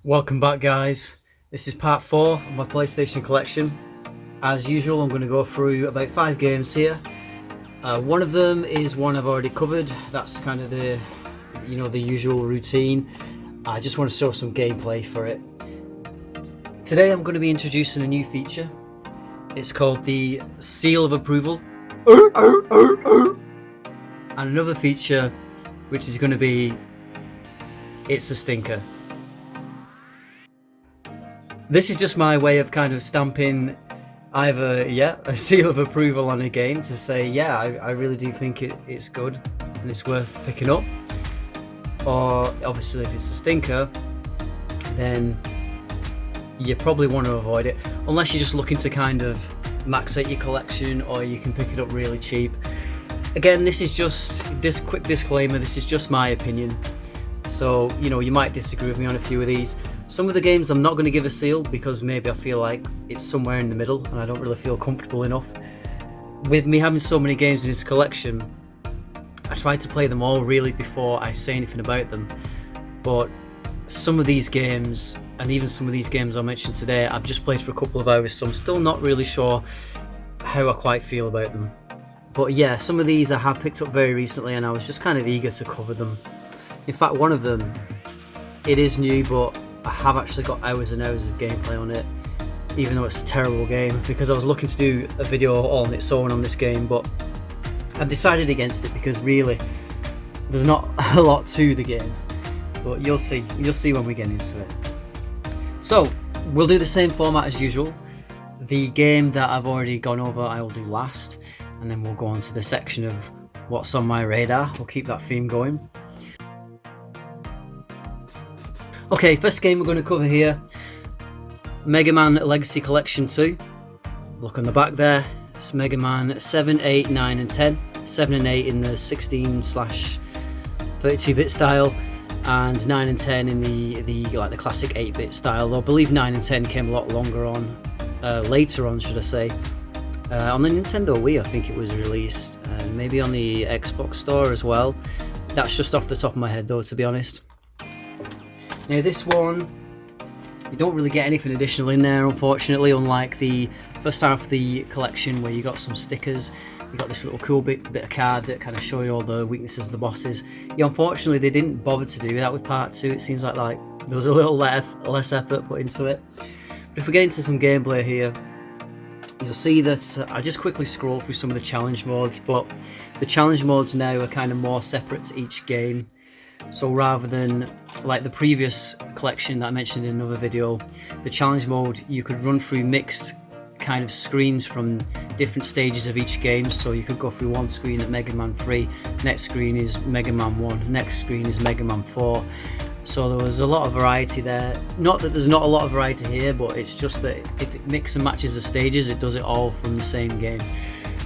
Welcome back, guys. This is part 4 of my PlayStation collection. As usual, I'm going to go through about 5 games here. One of them is one I've already covered. That's kind of the usual routine. I just want to show some gameplay for it. Today I'm going to be introducing a new feature. It's called the Seal of Approval. And another feature which is going to be It's a Stinker. This is just my way of kind of stamping either a seal of approval on a game to say I really do think it's good and it's worth picking up, or obviously if it's a stinker then you probably want to avoid it unless you're just looking to kind of max out your collection, or you can pick it up really cheap. Again, this is just this quick disclaimer, this is just my opinion, so you might disagree with me on a few of these. Some of the games I'm not going to give a seal because maybe I feel like it's somewhere in the middle and I don't really feel comfortable enough. With me having so many games in this collection, I tried to play them all really before I say anything about them. But some of these games, and even some of these games I mentioned today, I've just played for a couple of hours, so I'm still not really sure how I quite feel about them. But yeah, some of these I have picked up very recently and I was just kind of eager to cover them. In fact, one of them, it is new, but I have actually got hours and hours of gameplay on it, even though it's a terrible game, because I was looking to do a video all on its own on this game, but I've decided against it because really there's not a lot to the game, but you'll see when we get into it. So we'll do the same format as usual. The game that I've already gone over I will do last, and then we'll go on to the section of what's on my radar. We'll keep that theme going. Okay, first game we're going to cover here, Megaman Legacy Collection 2. Look on the back there, it's Megaman 7, 8, 9 and 10. 7 and 8 in the 16/32-bit style, and 9 and 10 in the classic 8-bit style. Though I believe 9 and 10 came a lot longer on, later on should I say. On the Nintendo Wii I think it was released, and maybe on the Xbox store as well. That's just off the top of my head though, to be honest. Now this one, you don't really get anything additional in there, unfortunately, unlike the first half of the collection where you got some stickers. You got this little cool bit of card that kind of show you all the weaknesses of the bosses. Yeah, unfortunately they didn't bother to do that with part 2. It seems like there was a little less effort put into it. But if we get into some gameplay here, you'll see that I just quickly scroll through some of the challenge modes, but the challenge modes now are kind of more separate to each game. So rather than like the previous collection that I mentioned in another video, the challenge mode, you could run through mixed kind of screens from different stages of each game. So you could go through one screen at Mega Man 3, next screen is Mega Man 1, next screen is Mega Man 4. So there was a lot of variety there. Not that there's not a lot of variety here, but it's just that if it mix and matches the stages, it does it all from the same game.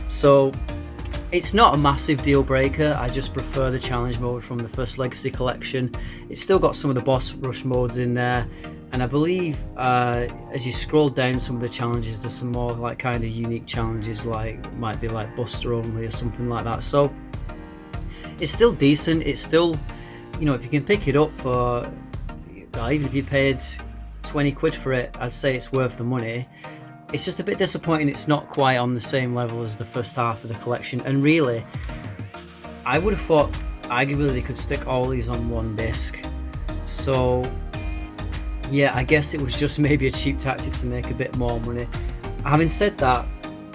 So it's not a massive deal breaker, I just prefer the challenge mode from the first Legacy collection. It's still got some of the boss rush modes in there, and I believe as you scroll down some of the challenges, there's some more like kind of unique challenges, like might be like Buster only or something like that. So it's still decent, it's still, if you can pick it up for, even if you paid 20 quid for it, I'd say it's worth the money. It's just a bit disappointing it's not quite on the same level as the first half of the collection, and really I would have thought arguably they could stick all these on one disc. So yeah, I guess it was just maybe a cheap tactic to make a bit more money. Having said that,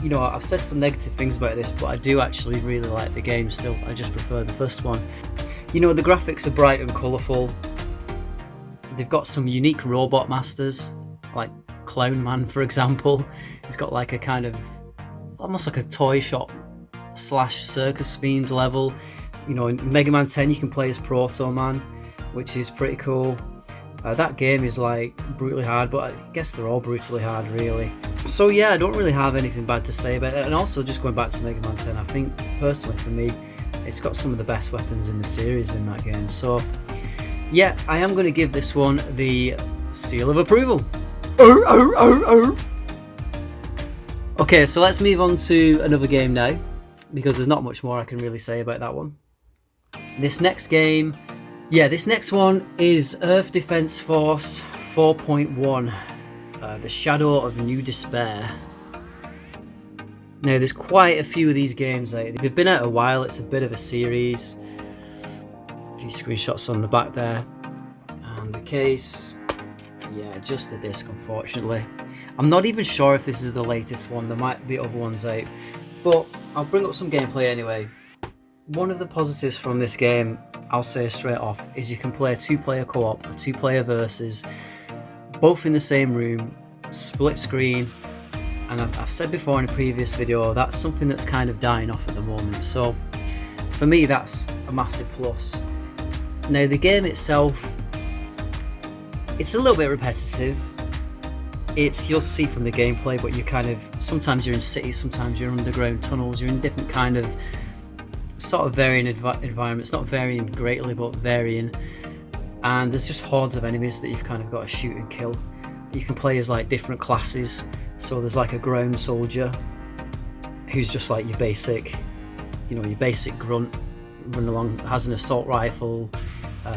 I've said some negative things about this, but I do actually really like the game still. I just prefer the first one. The graphics are bright and colourful. They've got some unique robot masters, like Clown Man, for example. He's got like a kind of almost like a toy shop / circus themed level. In Mega Man 10 you can play as Proto Man, which is pretty cool. That game is like brutally hard, but I guess they're all brutally hard really. So yeah, I don't really have anything bad to say about it. And also, just going back to Mega Man 10, I think personally for me it's got some of the best weapons in the series in that game. So yeah, I am going to give this one the seal of approval. Okay, so let's move on to another game now, because there's not much more I can really say about that one. This next game, this next one is Earth Defense Force 4.1, The Shadow of New Despair. Now, there's quite a few of these games. They've been out a while. It's a bit of a series. A few screenshots on the back there. And the case, yeah, just the disc, unfortunately. I'm not even sure if this is the latest one. There might be other ones out. But I'll bring up some gameplay anyway. One of the positives from this game, I'll say straight off, is you can play a 2-player co-op, a 2-player versus, both in the same room, split screen. And I've said before in a previous video, that's something that's kind of dying off at the moment. So for me, that's a massive plus. Now, the game itself, it's a little bit repetitive. You'll see from the gameplay, but you kind of, sometimes you're in cities, sometimes you're underground tunnels, you're in different kind of sort of varying environments, not varying greatly, but varying. And there's just hordes of enemies that you've kind of got to shoot and kill. You can play as like different classes. So there's like a ground soldier who's just like your basic, your basic grunt, run along, has an assault rifle,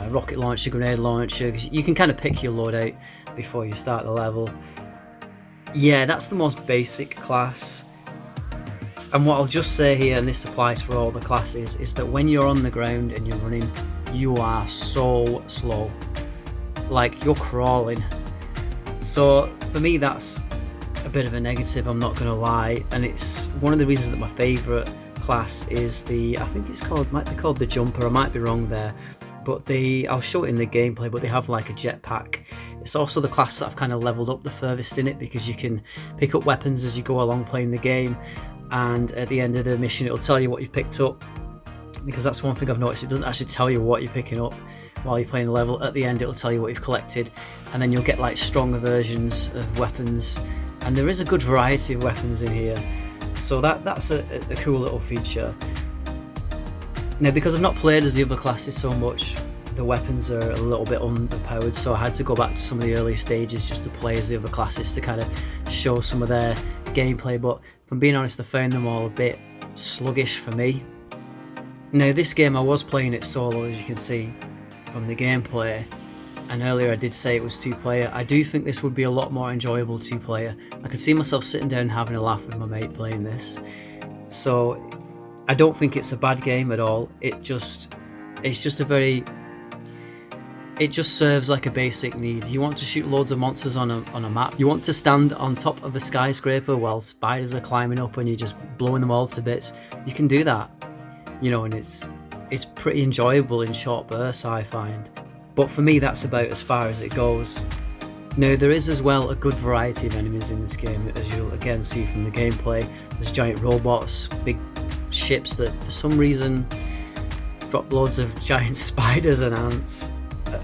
rocket launcher, grenade launcher. You can kind of pick your loadout before you start the level. Yeah, that's the most basic class. And what I'll just say here, and this applies for all the classes, is that when you're on the ground and you're running, you are so slow. Like, you're crawling. So for me, that's a bit of a negative, I'm not gonna lie. And it's one of the reasons that my favourite class is I think it's might be called the jumper, I might be wrong there. But I'll show it in the gameplay, but they have like a jetpack. It's also the class that I've kind of leveled up the furthest in it, because you can pick up weapons as you go along playing the game. And at the end of the mission, it'll tell you what you've picked up, because that's one thing I've noticed. It doesn't actually tell you what you're picking up while you're playing the level. At the end, it'll tell you what you've collected, and then you'll get like stronger versions of weapons. And there is a good variety of weapons in here, so that's a cool little feature. Now, because I've not played as the other classes so much, the weapons are a little bit underpowered, so I had to go back to some of the early stages just to play as the other classes to kind of show some of their gameplay. But if I'm being honest, I found them all a bit sluggish for me. Now, this game, I was playing it solo, as you can see from the gameplay, and earlier I did say it was 2-player. I do think this would be a lot more enjoyable 2-player. I could see myself sitting down and having a laugh with my mate playing this. So I don't think it's a bad game at all. It just serves like a basic need. You want to shoot loads of monsters on a map. You want to stand on top of a skyscraper while spiders are climbing up and you're just blowing them all to bits. You can do that, and it's pretty enjoyable in short bursts, I find. But for me, that's about as far as it goes. Now, there is as well a good variety of enemies in this game, as you'll again see from the gameplay. There's giant robots, big ships that for some reason drop loads of giant spiders and ants.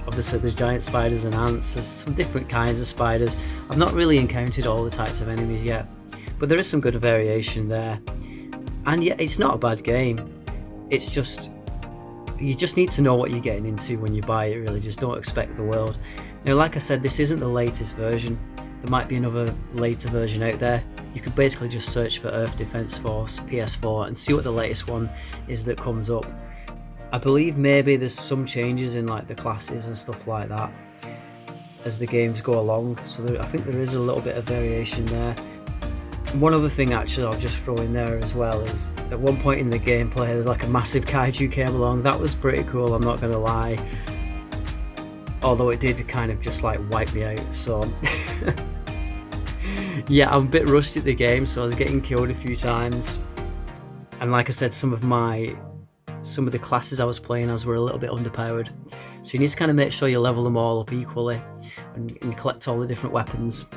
Obviously there's giant spiders and ants. There's some different kinds of spiders. I've not really encountered all the types of enemies yet, but there is some good variation there. And yet it's not a bad game. It's just, you just need to know what you're getting into when you buy it, really. Just don't expect the world. Now, like I said, this isn't the latest version. There might be another later version out there. You could basically just search for Earth Defense Force PS4 and see what the latest one is that comes up. I believe maybe there's some changes in like the classes and stuff like that as the games go along, so I think there is a little bit of variation there. One other thing actually I'll just throw in there as well is at one point in the gameplay there's like a massive kaiju came along. That was pretty cool, I'm not gonna lie, although it did kind of just like wipe me out. So yeah, I'm a bit rusty at the game, so I was getting killed a few times, and like I said, some of the classes I was playing as were a little bit underpowered, so you need to kind of make sure you level them all up equally and collect all the different weapons.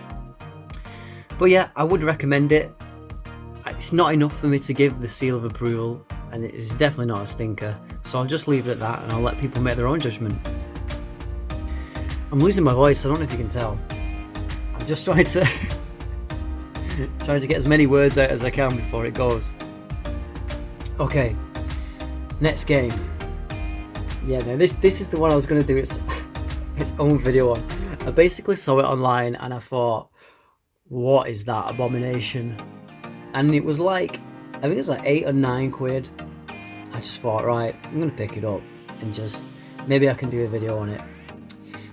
But yeah, I would recommend it. It's not enough for me to give the seal of approval, and it is definitely not a stinker, so I'll just leave it at that and I'll let people make their own judgment. I'm losing my voice, I don't know if you can tell. I'm just trying to get as many words out as I can before it goes. Okay, next game. Yeah, now this is the one I was going to do its own video on. I basically saw it online and I thought, what is that abomination? And it was like, I think it's like 8 or 9 quid. I just thought, right, I'm going to pick it up and just, maybe I can do a video on it.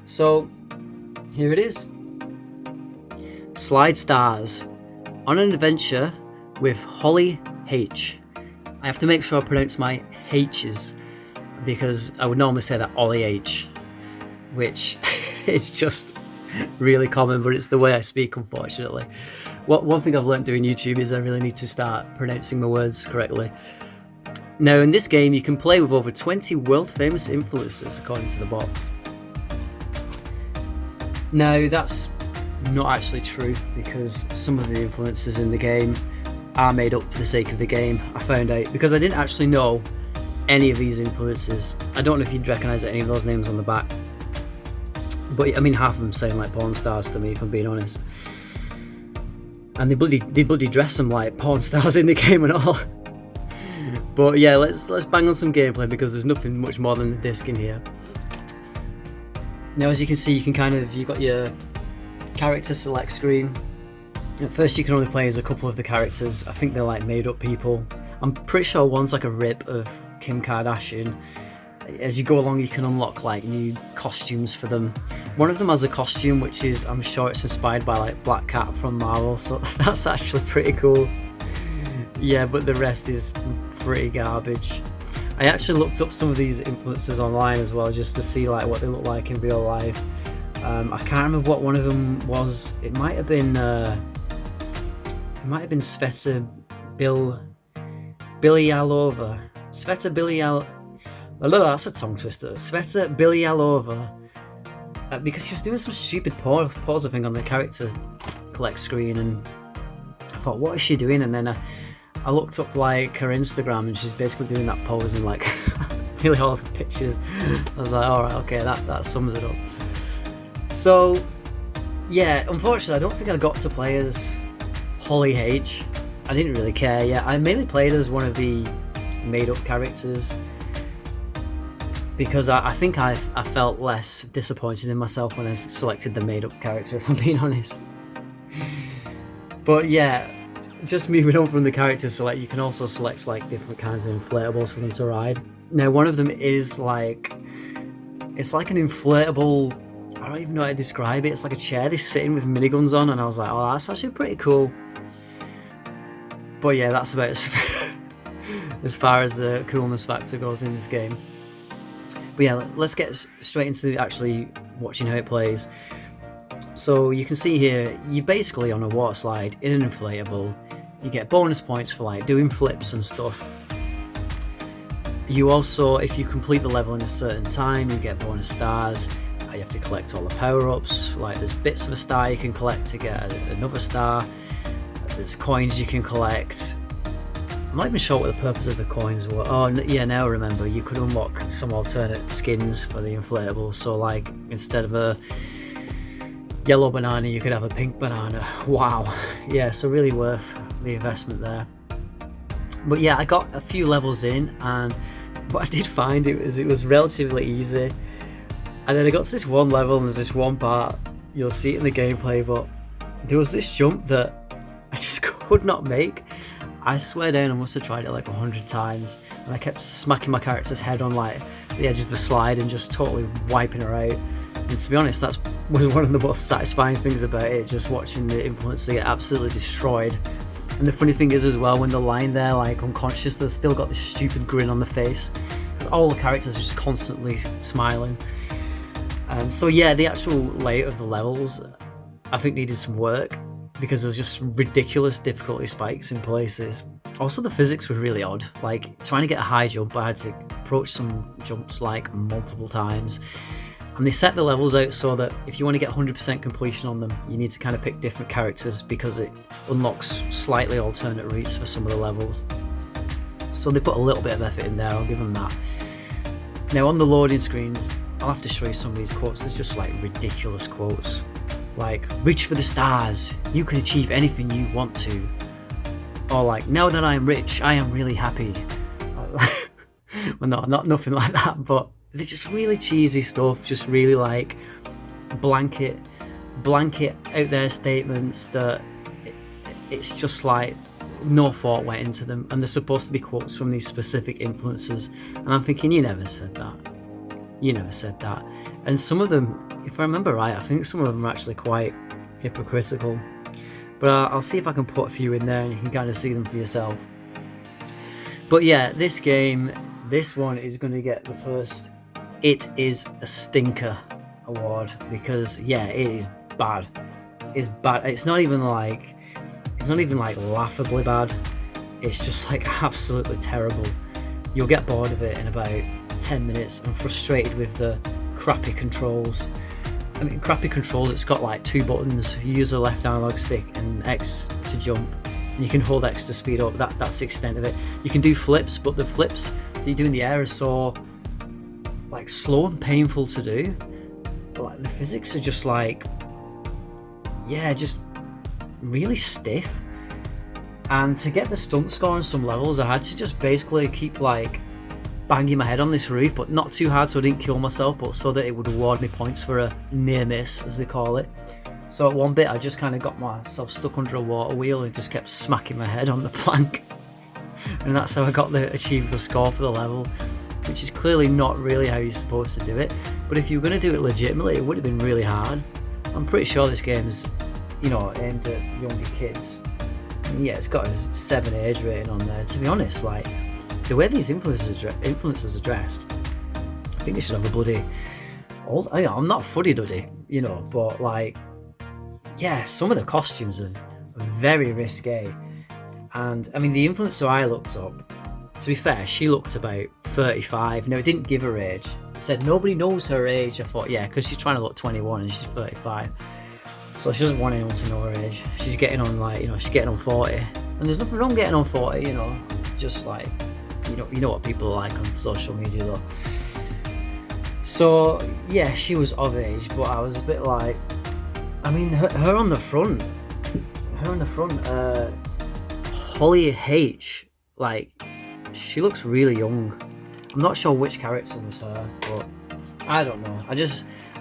So Here it is. Slide Stars. On an adventure with Holly H. I have to make sure I pronounce my H's, because I would normally say that Ollie H, which is just really common, but it's the way I speak, unfortunately. One thing I've learned doing YouTube is I really need to start pronouncing my words correctly. Now, in this game, you can play with over 20 world-famous influencers, according to the box. Now, that's not actually true, because some of the influencers in the game are made up for the sake of the game. I found out because I didn't actually know any of these influencers. I don't know if you'd recognise any of those names on the back, but I mean, half of them sound like porn stars to me, if I'm being honest. And they bloody dress them like porn stars in the game and all. But yeah, let's bang on some gameplay, because there's nothing much more than the disc in here. Now, as you can see, you've got your character select screen. At first, you can only play as a couple of the characters. I think they're like made up people. I'm pretty sure one's like a rip of Kim Kardashian. As you go along, you can unlock like new costumes for them. One of them has a costume which is, I'm sure it's inspired by like Black Cat from Marvel, so that's actually pretty cool. Yeah, but the rest is pretty garbage. I actually looked up some of these influencers online as well, just to see like what they look like in real life. I can't remember what one of them was. It might have been Sveta Bilyalova. Sveta Bilyal. Oh, that's a tongue twister. Sveta Bilyalova. Because she was doing some stupid pause, I think, on the character collect screen, and I thought, what is she doing? And then I looked up like her Instagram, and she's basically doing that pose in like nearly all of her pictures. I was like, alright, okay, that sums it up. So yeah, unfortunately, I don't think I got to play as Holly H. I didn't really care. Yeah, I mainly played as one of the made-up characters, because I think I felt less disappointed in myself when I selected the made-up character, if I'm being honest. But yeah, just moving on from the character select, you can also select like different kinds of inflatables for them to ride. Now, one of them is like, it's like an inflatable, I don't even know how to describe it. It's like a chair they're sitting with miniguns on, and I was like, oh, that's actually pretty cool. But yeah, that's about as far as the coolness factor goes in this game. But yeah, let's get straight into actually watching how it plays. So you can see here, you're basically on a water slide in an inflatable. You get bonus points for like doing flips and stuff. You also, if you complete the level in a certain time, you get bonus stars. You have to collect all the power-ups. Like, there's bits of a star you can collect to get another star. There's coins you can collect. I'm not even sure what the purpose of the coins were. Oh yeah, now I remember. You could unlock some alternate skins for the inflatable. So like, instead of a yellow banana, you could have a pink banana. Wow. Yeah, so really worth the investment there. But yeah, I got a few levels in, and what I did find it was relatively easy. And then I got to this one level, and there's this one part, you'll see it in the gameplay, but there was this jump that I just could not make. I swear down, I must have tried it like 100 times, and I kept smacking my character's head on like the edge of the slide and just totally wiping her out. And to be honest, that was one of the most satisfying things about it, just watching the influencer get absolutely destroyed. And the funny thing is as well, when they're lying there like unconscious, they've still got this stupid grin on the face, because all the characters are just constantly smiling. So yeah, the actual layout of the levels, I think, needed some work, because there was just ridiculous difficulty spikes in places. Also, the physics were really odd. Like, trying to get a high jump, I had to approach some jumps like multiple times. And they set the levels out so that if you want to get 100% completion on them, you need to kind of pick different characters, because it unlocks slightly alternate routes for some of the levels. So they put a little bit of effort in there, I'll give them that. Now, on the loading screens, I'll have to show you some of these quotes. There's just like ridiculous quotes. Like, reach for the stars, you can achieve anything you want to. Or like, now that I'm rich, I am really happy. Well, no, not nothing like that, but they're just really cheesy stuff, just really like blanket out there statements that it's just like no thought went into them, and they're supposed to be quotes from these specific influencers, and I'm thinking, you never said that. You never said that. And some of them, if I remember right, I think some of them are actually quite hypocritical. But I'll see if I can put a few in there and you can kind of see them for yourself. But yeah, this game, this one is going to get the first "It is a stinker" award, because yeah, it is bad. It's bad. It's not even like laughably bad. It's just like absolutely terrible. You'll get bored of it in about 10 minutes and frustrated with the crappy controls. I mean, crappy controls, it's got like 2 buttons. You use the left analog stick and X to jump. And you can hold X to speed up. That's the extent of it. You can do flips, but the flips that you do in the air are so like slow and painful to do. Like the physics are just like, yeah, just really stiff. And to get the stunt score on some levels, I had to just basically keep like banging my head on this roof, but not too hard so I didn't kill myself, but so that it would award me points for a near miss, as they call it. So at one bit I just kind of got myself stuck under a water wheel and just kept smacking my head on the plank. And that's how I achieved the score for the level, which is clearly not really how you're supposed to do it. But if you were going to do it legitimately, it would have been really hard. I'm pretty sure this game is, aimed at younger kids. And yeah, it's got a 7 age rating on there. To be honest, like, the way these influencers are dressed, I think they should have a bloody old. I'm not fuddy-duddy, but like, yeah, some of the costumes are very risque. And I mean, the influencer I looked up, to be fair, she looked about 35. No, it didn't give her age. It said nobody knows her age. I thought, yeah, because she's trying to look 21 and she's 35. So she doesn't want anyone to know her age. She's getting on she's getting on 40. And there's nothing wrong getting on 40, just like, you know what people are like on social media though. So yeah, she was of age, but I was a bit like, I mean, her on the front, Holly H, like, she looks really young. I'm not sure which character was her, but I don't know.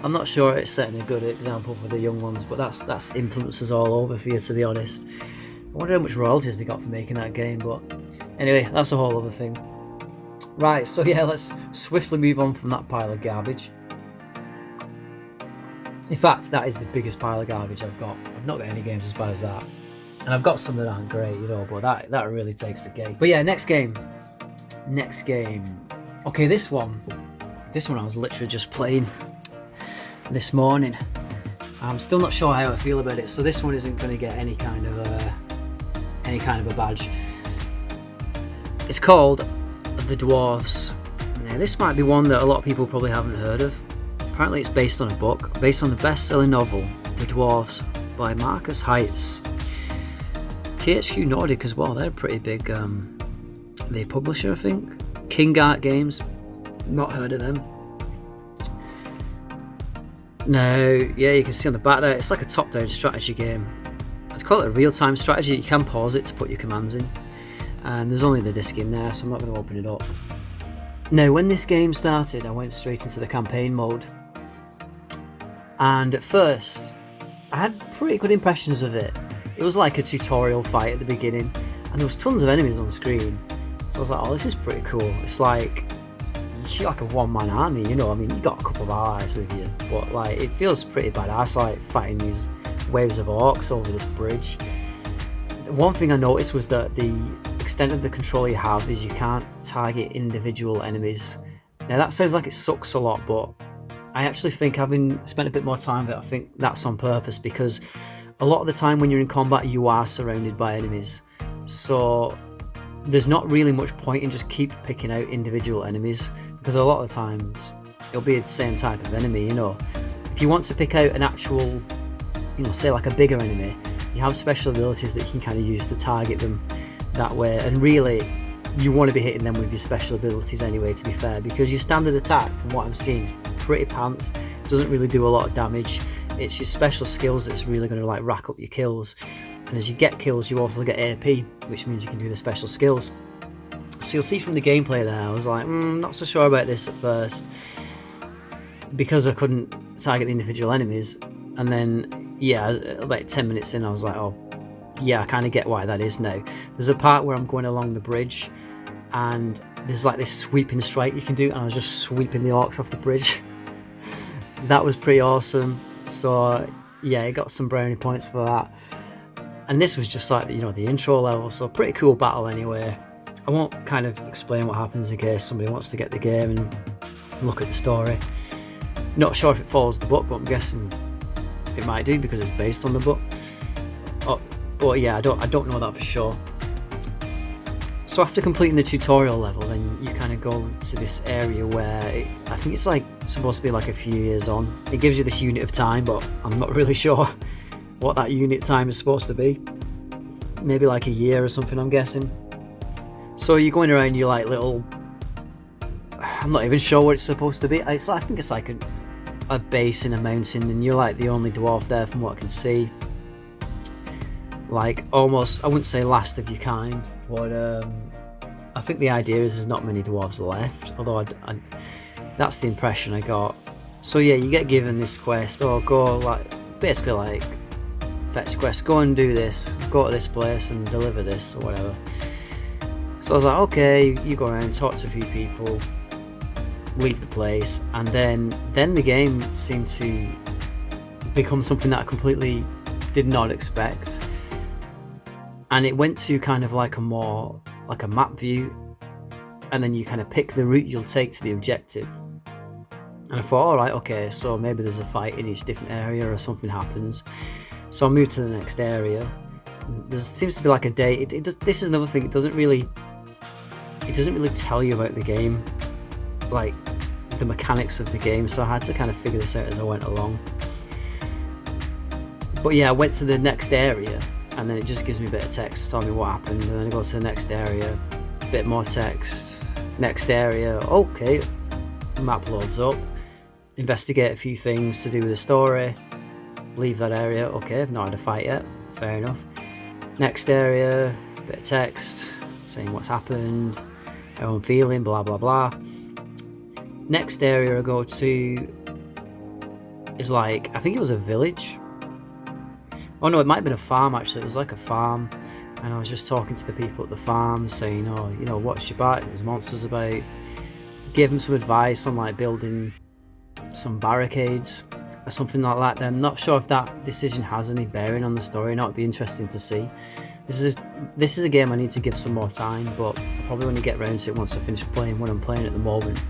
I'm not sure it's setting a good example for the young ones, but that's influencers all over for you, to be honest. I wonder how much royalties they got for making that game, but anyway, that's a whole other thing. Right, so yeah, let's swiftly move on from that pile of garbage. In fact, that is the biggest pile of garbage I've got. I've not got any games as bad as that. And I've got some that aren't great, but that really takes the cake. But yeah, next game. Okay, this one I was literally just playing this morning. I'm still not sure how I feel about it, so this one isn't going to get any kind of a badge. It's called The Dwarves. Now, this might be one that a lot of people probably haven't heard of. Apparently it's based on a book, based on the best-selling novel The Dwarves by Marcus Heitz. THQ Nordic as well, they're pretty big, the publisher, I think. King Art Games, not heard of them. No, yeah, you can see on the back there, it's like a top-down strategy game. I'd call it a real-time strategy. You can pause it to put your commands in. And there's only the disc in there, so I'm not going to open it up. Now, when this game started, I went straight into the campaign mode. And at first, I had pretty good impressions of it. It was like a tutorial fight at the beginning, and there was tons of enemies on screen. So I was like, oh, this is pretty cool. It's like, you're like a one-man army, I mean, you got a couple of allies with you, but like, it feels pretty badass, like fighting these waves of orcs over this bridge. One thing I noticed was that the extent of the control you have is you can't target individual enemies. Now that sounds like it sucks a lot, but I actually think, having spent a bit more time with it, I think that's on purpose, because a lot of the time when you're in combat you are surrounded by enemies, so there's not really much point in just keep picking out individual enemies, because a lot of the times it'll be the same type of enemy. If you want to pick out an actual, say like a bigger enemy, you have special abilities that you can kind of use to target them that way, and really you want to be hitting them with your special abilities anyway, to be fair, because your standard attack, from what I'm seeing, is pretty pants. It doesn't really do a lot of damage. It's your special skills that's really going to like rack up your kills, and as you get kills you also get AP, which means you can do the special skills. So you'll see from the gameplay there, I was like, not so sure about this at first, because I couldn't target the individual enemies. And then, yeah, about 10 minutes in, I was like, oh, yeah, I kind of get why that is now. There's a part where I'm going along the bridge, and there's like this sweeping strike you can do, and I was just sweeping the orcs off the bridge. That was pretty awesome. So yeah, I got some brownie points for that. And this was just like, the intro level, so pretty cool battle anyway. I won't kind of explain what happens in case somebody wants to get the game and look at the story. Not sure if it follows the book, but I'm guessing it might do because it's based on the book. But yeah, I don't know that for sure. So after completing the tutorial level, then you kind of go to this area where I think it's like supposed to be like a few years on. It gives you this unit of time, but I'm not really sure what that unit time is supposed to be. Maybe like a year or something, I'm guessing. So you're going around your like little, I'm not even sure what it's supposed to be. I think it's like a base in a mountain, and you're like the only dwarf there from what I can see. Like almost, I wouldn't say last of your kind, but I think the idea is there's not many dwarves left, although that's the impression I got. So yeah, you get given this quest, or go like, basically like fetch quest, go and do this, go to this place and deliver this or whatever. So I was like, okay, you go around, talk to a few people, leave the place, and then the game seemed to become something that I completely did not expect. And it went to kind of like a more like a map view, and then you kind of pick the route you'll take to the objective. And I thought, all right, okay, so maybe there's a fight in each different area or something happens. So I moved to the next area. There seems to be like a day. This is another thing. It doesn't really tell you about the game, like the mechanics of the game. So I had to kind of figure this out as I went along. But yeah, I went to the next area, and then it just gives me a bit of text telling me what happened, and then I go to the next area, a bit more text, next area, okay, map loads up, investigate a few things to do with the story, leave that area, okay, I've not had a fight yet, fair enough, next area, bit of text, saying what's happened, how I'm feeling, blah blah blah. Next area I go to is like, I think it was a village. Oh no, it might have been a farm actually. It was like a farm, and I was just talking to the people at the farm, saying, oh, what's your back? There's monsters about. Gave them some advice on like building some barricades or something like that. I'm not sure if that decision has any bearing on the story. It'd be interesting to see. This is a game I need to give some more time, but I'll probably only get around to it once I finish playing what I'm playing at the moment.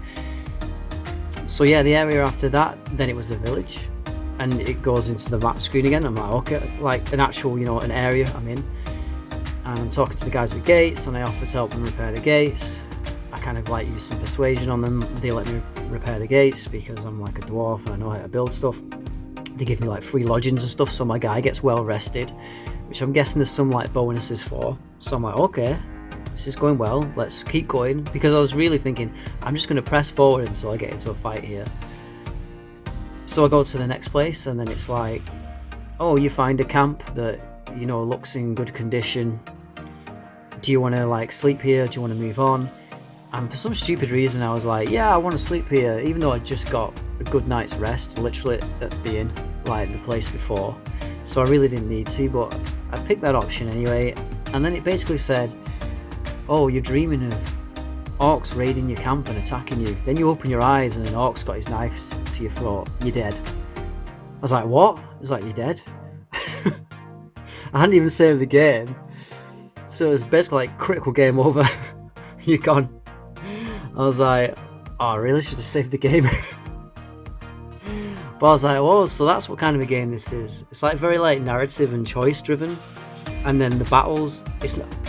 So yeah, the area after that, then it was the village. And it goes into the map screen again. I'm like, okay, like an actual, an area I'm in. And I'm talking to the guys at the gates, and I offer to help them repair the gates. I kind of like use some persuasion on them. They let me repair the gates because I'm like a dwarf and I know how to build stuff. They give me like free lodgings and stuff, so my guy gets well rested, which I'm guessing there's some like bonuses for. So I'm like, okay, this is going well. Let's keep going, because I was really thinking I'm just going to press forward until I get into a fight here. So I go to the next place, and then it's like, oh, you find a camp that, looks in good condition. Do you want to like sleep here? Do you want to move on? And for some stupid reason, I was like, yeah, I want to sleep here, even though I just got a good night's rest, literally at the inn, like the place before. So I really didn't need to, but I picked that option anyway. And then it basically said, oh, you're dreaming of orcs raiding your camp and attacking you. Then you open your eyes and an orc's got his knife to your throat. You're dead. I was like, what? It was like, you're dead? I hadn't even saved the game. So it was basically like critical game over. You're gone. I was like, oh, I really should have saved the game. But I was like, oh, so that's what kind of a game this is. It's like very like narrative and choice driven. And then the battles,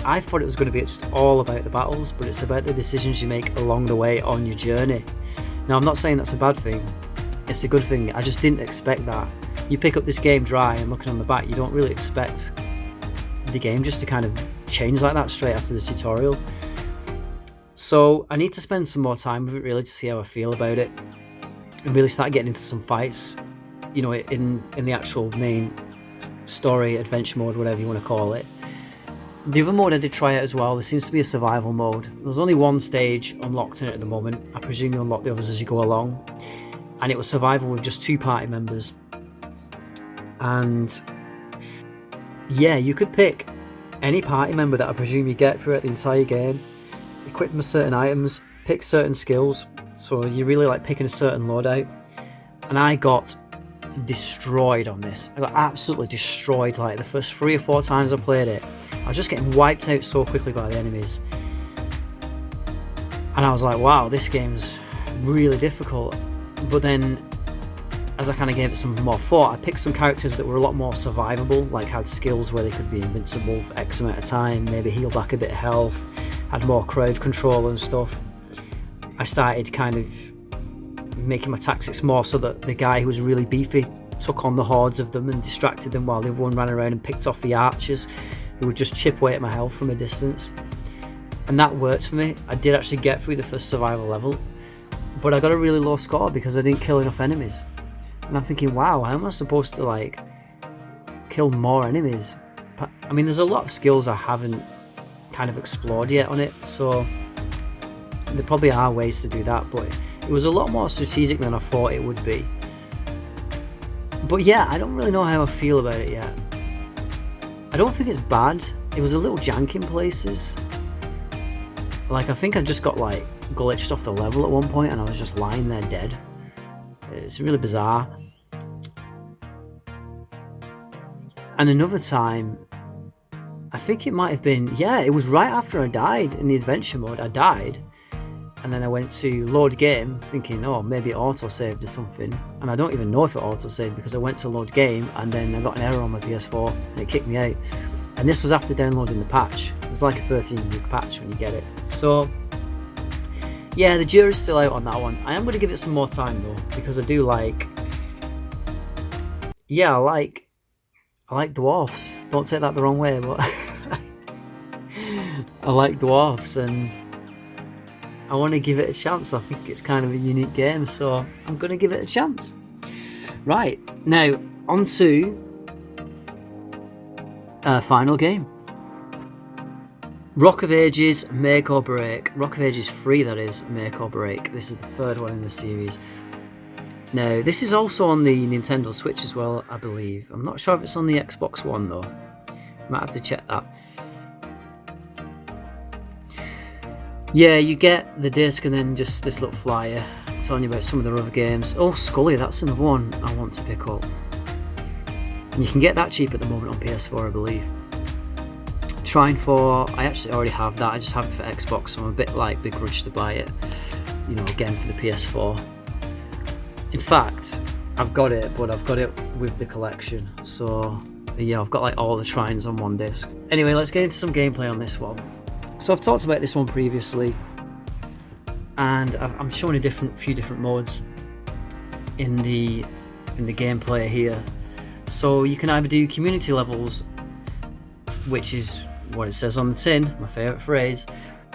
I thought it was going to be just all about the battles, but it's about the decisions you make along the way on your journey. Now, I'm not saying that's a bad thing. It's a good thing. I just didn't expect that. You pick up this game dry and looking on the back, you don't really expect the game just to kind of change like that straight after the tutorial. So I need to spend some more time with it really to see how I feel about it and really start getting into some fights, in the actual main story, adventure mode, whatever you want to call it. The other mode I did try out as well, there seems to be a survival mode. There's only one stage unlocked in it at the moment. I presume you unlock the others as you go along. And it was survival with just 2 party members. And yeah, you could pick any party member that I presume you get throughout the entire game. equip them with certain items, pick certain skills, so you really like picking a certain loadout. And I got destroyed on this. I got absolutely destroyed. Like the first 3 or 4 times I played it, I was just getting wiped out so quickly by the enemies. And I was like, wow, this game's really difficult. But then, as I kind of gave it some more thought, I picked some characters that were a lot more survivable, like had skills where they could be invincible for X amount of time, maybe heal back a bit of health, had more crowd control and stuff. I started kind of making my tactics more so that the guy who was really beefy took on the hordes of them and distracted them while everyone ran around and picked off the archers who would just chip away at my health from a distance. And that worked for me. I did actually get through the first survival level, but I got a really low score because I didn't kill enough enemies. And I'm thinking, wow, how am I supposed to like kill more enemies? I mean, there's a lot of skills I haven't kind of explored yet on it, so there probably are ways to do that, but it was a lot more strategic than I thought it would be. But yeah, I don't really know how I feel about it yet. I don't think it's bad. It was a little jank in places. Like, I think I just got like glitched off the level at one point and I was just lying there dead. It's really bizarre. And another time, I think it might have been, yeah, it was right after I died in the adventure mode. I died, and then I went to load game thinking, oh, maybe it auto-saved or something. And I don't even know if it auto-saved because I went to load game and then I got an error on my PS4 and it kicked me out. And this was after downloading the patch. It was like a 13-week patch when you get it. So yeah, the jury's still out on that one. I am going to give it some more time though, because I do like, yeah, I like dwarfs. Don't take that the wrong way, but I like dwarfs and I want to give it a chance. I think it's kind of a unique game, so I'm going to give it a chance. Right, now on to final game. Rock of Ages, Make or Break. Rock of Ages 3, that is, Make or Break. This is the third one in the series. Now, this is also on the Nintendo Switch as well, I believe. I'm not sure if it's on the Xbox One, though. Might have to check that. Yeah, you get the disc and then just this little flyer telling you about some of the other games. Oh, Scully, that's another one I want to pick up. And you can get that cheap at the moment on PS4, I believe. Trine 4, I actually already have that. I just have it for Xbox, so I'm a bit like begrudged to buy it, you know, again for the PS4. In fact, I've got it, but I've got it with the collection, so yeah, I've got like all the Trines on one disc. Anyway, let's get into some gameplay on this one. So I've talked about this one previously, and I'm showing a few different modes in the gameplay here. So you can either do community levels, which is what it says on the tin, my favourite phrase.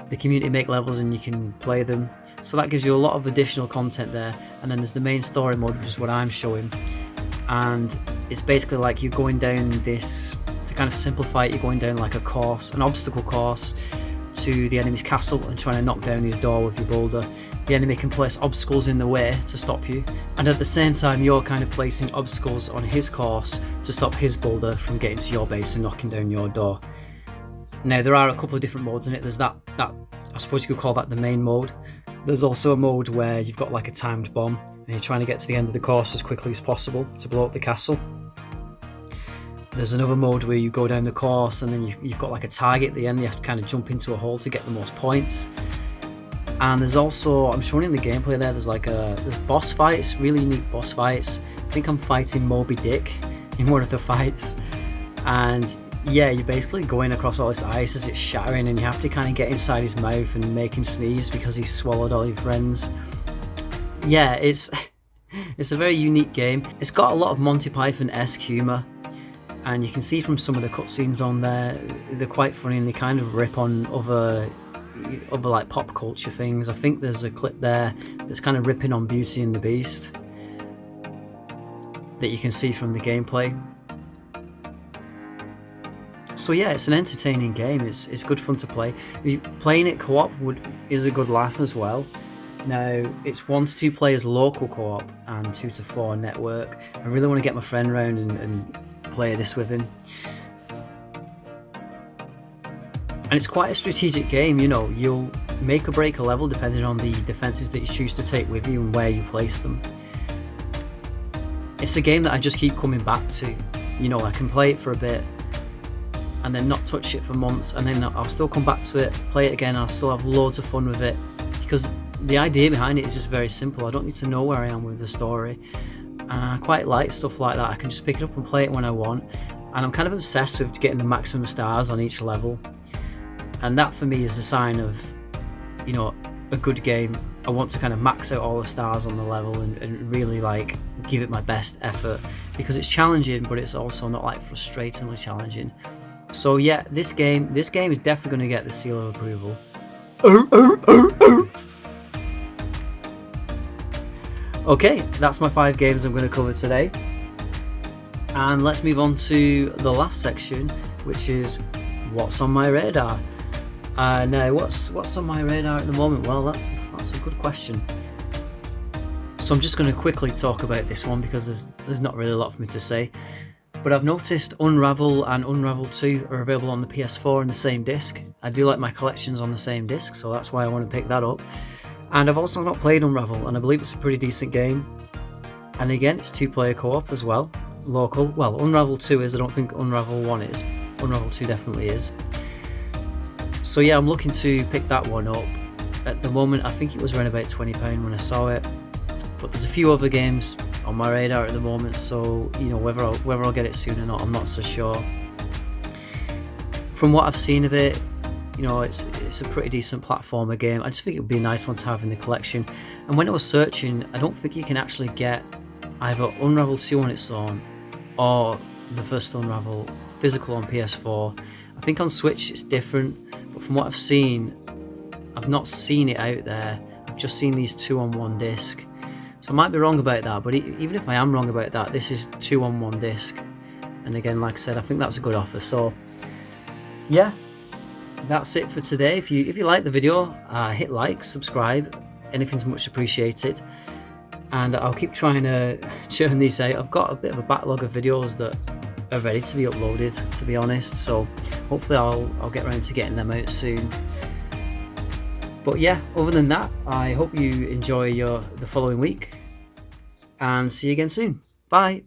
The community make levels and you can play them. So that gives you a lot of additional content there. And then there's the main story mode, which is what I'm showing. And it's basically like you're going down this, to kind of simplify it, you're going down like a course, an obstacle course to the enemy's castle and trying to knock down his door with your boulder. The enemy can place obstacles in the way to stop you, and at the same time you're kind of placing obstacles on his course to stop his boulder from getting to your base and knocking down your door. Now there are a couple of different modes in it. There's that I suppose you could call that the main mode. There's also a mode where you've got like a timed bomb and you're trying to get to the end of the course as quickly as possible to blow up the castle. There's another mode where you go down the course and then you've got like a target at the end. You have to kind of jump into a hole to get the most points. And there's also, I'm showing in the gameplay there, there's boss fights, really unique boss fights. I think I'm fighting Moby Dick in one of the fights. And yeah, you're basically going across all this ice as it's shattering and you have to kind of get inside his mouth and make him sneeze because he's swallowed all your friends. Yeah, it's a very unique game. It's got a lot of Monty Python-esque humour. And you can see from some of the cutscenes on there, they're quite funny and they kind of rip on other like pop culture things. I think there's a clip there that's kind of ripping on Beauty and the Beast that you can see from the gameplay. So yeah, it's an entertaining game. It's good fun to play. Playing it co-op is a good laugh as well. Now it's 1 to 2 players local co-op and 2 to 4 network. I really want to get my friend round and play this with him. And it's quite a strategic game, you know. make or break a level depending on the defenses that you choose to take with you and where you place them. It's a game that I just keep coming back to. You know, I can play it for a bit and then not touch it for months, and then I'll still come back to it, play it again, I'll still have loads of fun with it, because the idea behind it is just very simple. I don't need to know where I am with the story, and I quite like stuff like that. I can just pick it up and play it when I want, and I'm kind of obsessed with getting the maximum stars on each level, and that for me is a sign of, you know, a good game. I want to kind of max out all the stars on the level and really like give it my best effort, because it's challenging, but it's also not like frustratingly challenging. So yeah, this game is definitely going to get the seal of approval. Okay, that's my 5 games I'm going to cover today, and let's move on to the last section, which is what's on my radar. Now, what's on my radar at the moment? Well, that's a good question. So I'm just going to quickly talk about this one because there's not really a lot for me to say. But I've noticed Unravel and Unravel 2 are available on the PS4 in the same disc. I do like my collections on the same disc, so that's why I want to pick that up. And I've also not played Unravel, and I believe it's a pretty decent game. And again, it's 2-player co-op as well, local. Well, Unravel 2 is, I don't think Unravel 1 is. Unravel 2 definitely is. So yeah, I'm looking to pick that one up. At the moment, I think it was around about £20 when I saw it. But there's a few other games on my radar at the moment, so you know, whether I'll get it soon or not, I'm not so sure. From what I've seen of it, you know, it's a pretty decent platformer game. I just think it would be a nice one to have in the collection. And when I was searching, I don't think you can actually get either Unravel 2 on its own or the first Unravel physical on PS4. I think on Switch it's different, but from what I've seen, I've not seen it out there. I've just seen these 2 on 1 disc. So I might be wrong about that, but even if I am wrong about that, this is 2 on 1 disc. And again, like I said, I think that's a good offer. So yeah, that's it for today. If you like the video, hit like, subscribe. Anything's much appreciated. And I'll keep trying to churn these out. I've got a bit of a backlog of videos that are ready to be uploaded, to be honest. So hopefully I'll get around to getting them out soon. But yeah, other than that, I hope you enjoy the following week, and see you again soon. Bye.